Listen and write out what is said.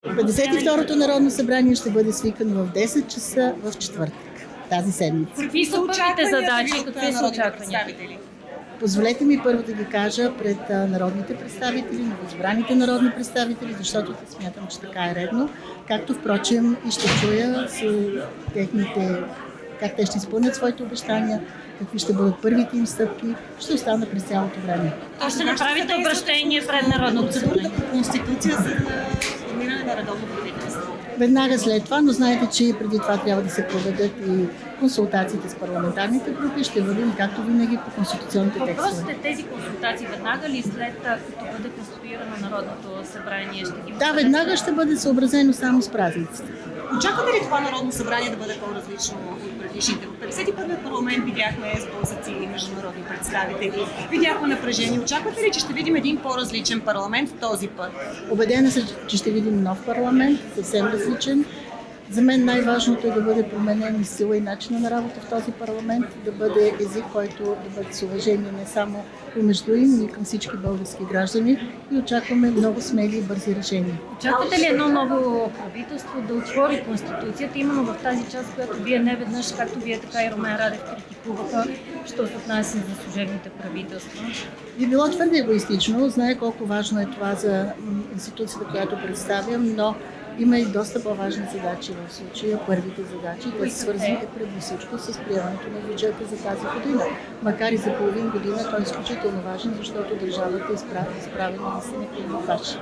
52-то Народно събрание ще бъде свикано в 10 часа в четвъртък тази седмица. Какви са първите задачи? Какви са очакванията? Позволете ми първо да ги кажа пред народните представители, новоизбраните народни представители, защото смятам, че така е редно, както впрочем и ще чуя с техните, как те ще изпълнят своите обещания, какви ще бъдат първите им стъпки, ще остана през цялото време. То ще направите обращение пред Народното събрание. Конституция за формиране на редовно правителство. Веднага след това, но знаете, че преди това трябва да се проведат и консултациите с парламентарните групи. Ще вървим, както винаги, по конституционните текстове. Въпросът е тези консултации веднага ли след като бъде конституирано Народното събрание? Ще ги Да, веднага ще бъде съобразено само с празниците. Очаквате ли това Народно събрание да бъде по-различно от предишните? В 51-я парламент видяхме сблъсъци и международни представители, видяхме напрежение. Очаквате ли, че ще видим един по-различен парламент този път? Убедена съм, че ще видим нов парламент, съвсем различен. За мен най-важното е да бъде променен и сила и начина на работа в този парламент, да бъде език, който да бъде с уважение не само помежду им, но и към всички български граждани и очакваме много смели и бързи решения. Очаквате ли едно ново правителство да отвори Конституцията, именно в тази част, която вие не веднъж, както вие така и Румен Радев критикуваха, що се отнася за служебните правителства? Би било твърде егоистично, знае колко важно е това за институцията, която представям, но има и доста по-важни задачи в случая. Първите задачи, те са свързани преди всичко с приемането на бюджета за тази година. Макар и за половин година той е изключително важен, защото държавата е изправена с някакви фаши.